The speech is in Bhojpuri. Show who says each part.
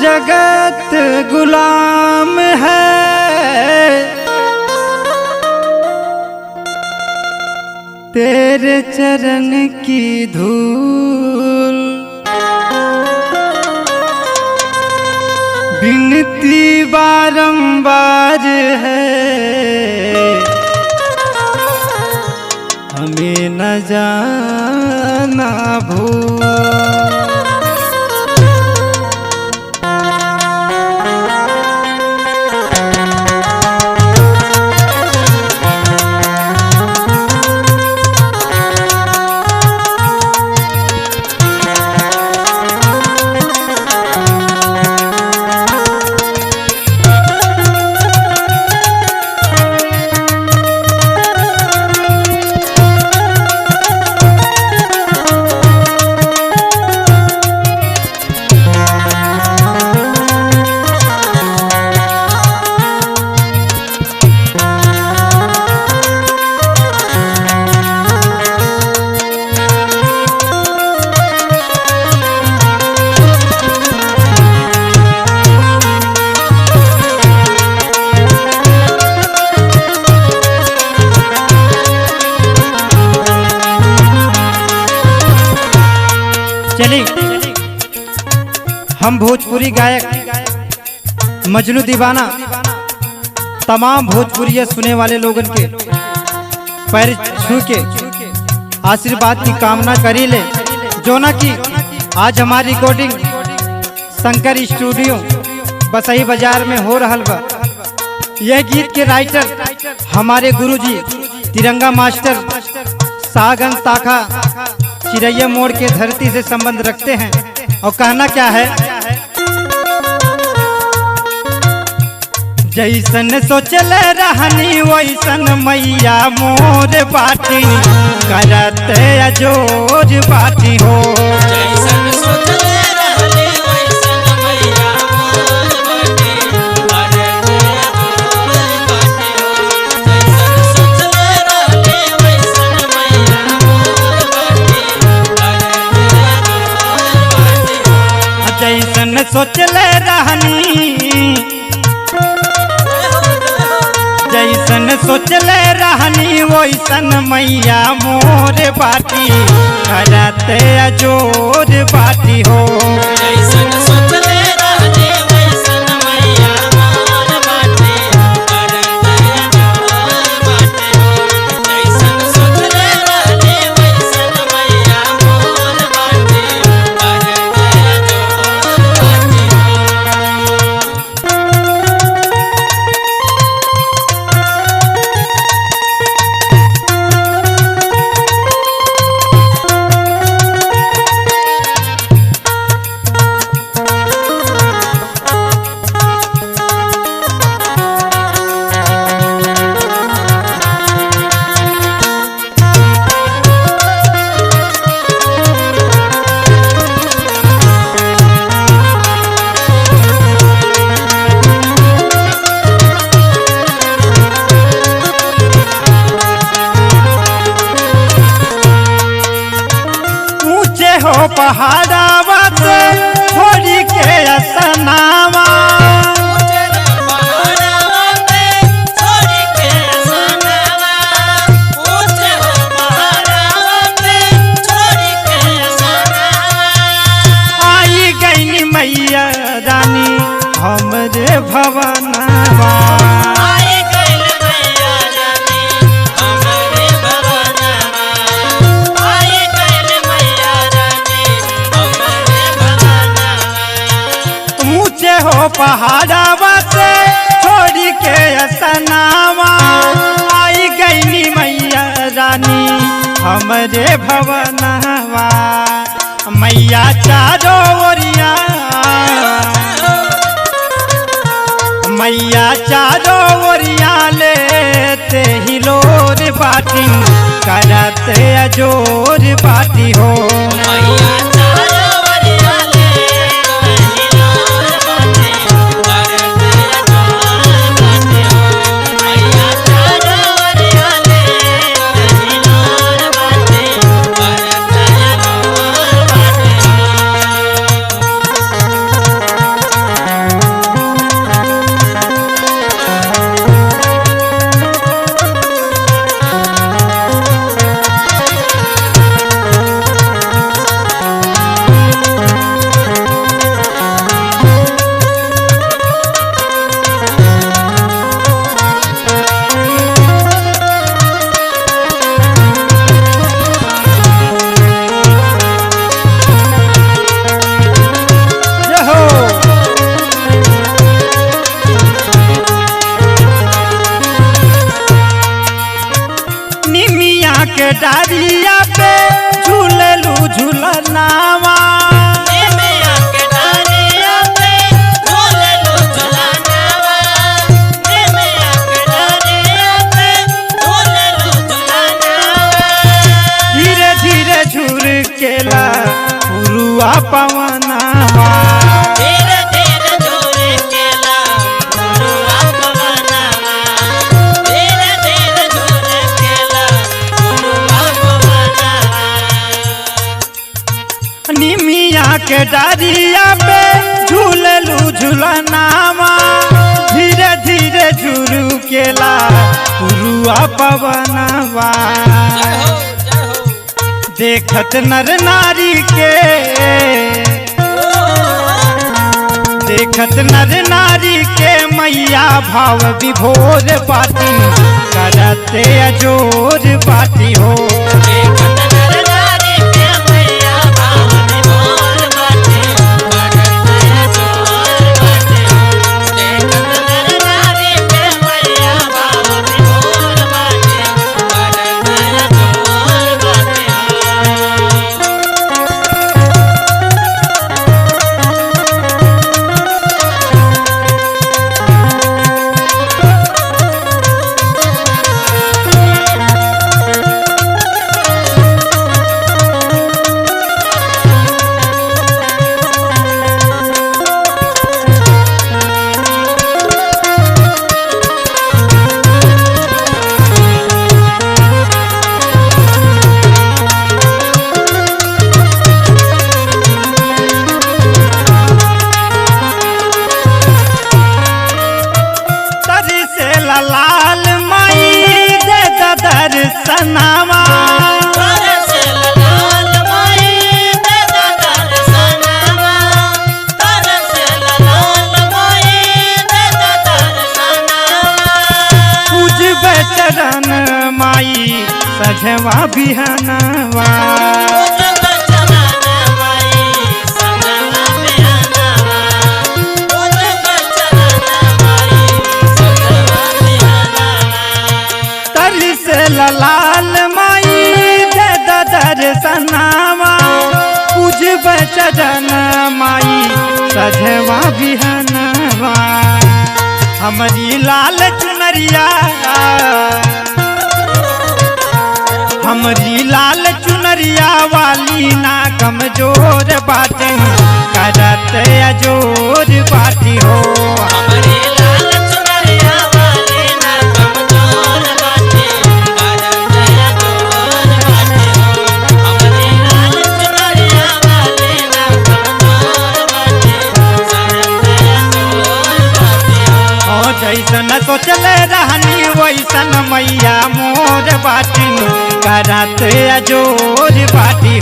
Speaker 1: जगत गुलाम है तेरे चरण की धूल, विनती बारंबार है हमें न जाना भूल। चलिए हम भोजपुरी गायक मजनू दीवाना तमाम भोजपुरी सुने वाले लोगन के पैर छू के आशीर्वाद की कामना करी ले, जो ना कि आज हमारी रिकॉर्डिंग शंकर स्टूडियो बसई बाजार में हो रहा बा। यह गीत के राइटर हमारे गुरुजी तिरंगा मास्टर सागन ताखा चिरैया मोड़ के धरती से संबंध रखते हैं। और कहना क्या है, जैसन सोचल रहनी वैसन मैया मोर बाटी करते अजोर बाटी हो।
Speaker 2: जैसन सोचल रहनी वैसन मैया मोर बाटी करते अजोर बाटी हो। जैसन सोचल रहनी वैसन मैया मोर बाटी
Speaker 1: जैसन सोचल रहनी जैसन सोचल रहनी वैसन मैया मोर बाटी करते अजोर बाटी हो।
Speaker 2: जैसन सोचल रहनी वैसन मैया मोर बाटी करते अजोर बाटी हो। जैसन सोचल रहनी वैसन मैया मोर बाटी करते अजोर बाटी हो।
Speaker 1: हो पहाड़ावा से छोड़ी के असनावा,
Speaker 2: पहाड़ावा पे छोड़ी के असनावा, ऊंचे हो पहाड़ावा पे छोड़ी के असनावा।
Speaker 1: आई गई मैया रानी हमरे भवनवा। हो पहाड़ावा से छोड़ी के असनावा, आई गई मैया रानी हमरे भवनवा। मैया चारों ओरिया मैया चारों ओरिया लेते ही लोर बाटी करते अजोर बाटी हो। के डारिया पे झूललू झूलनावा
Speaker 2: निमिया के डारिया पे झूललू झूलनावा निमिया के डारिया पे झूललू झूलनावा
Speaker 1: धीरे धीरे झूर केला पुरुआ पवनावा
Speaker 2: धीरे धीरे झूर केला पुरुआ पवनावा धीरे धीरे झूर केला पुरुआ पवनावा
Speaker 1: निमिया के डारिया पे झूललू झूलनावा धीरे धीरे झूरू केला पुरुआ पवनावा
Speaker 2: जय हो
Speaker 1: देखत नर नारी के देखत नर नारी के मैया भाव विभोर बाटी करते अजोर बाटी हो
Speaker 2: देखत नर नारी के मैया भाव विभोर बाटे करते अजोर बाटे देखत नर नारी के मैया भाव विभोर बाटे करते अजोर बाटे
Speaker 1: तरी से लाल माई दे दर्शनावा
Speaker 2: तरसे लाल माई दे दर्शनवा तरसे लाल माई दे दर्शनवा
Speaker 1: पूजबे चरण माई सजवा बिहनवा तरी से लाल माई दे दर्शनावा पूजबे चरण माई सजवा बिहनवा हमारी लाल चुनरिया हमारी लाल चुनरिया वाली ना कमजोर बाटे करत अजोर बाटी हो
Speaker 2: हमारी लाल चुनरिया वाली ना कमजोर बाटे करत अजोर बाटे हमारी लाल चुनरिया वाली ना कमजोर बाटे करत अजोर बाटे
Speaker 1: ओ जैसन सोचले रहनी वैसन मैया मोर बाटी करत अजोर बाटी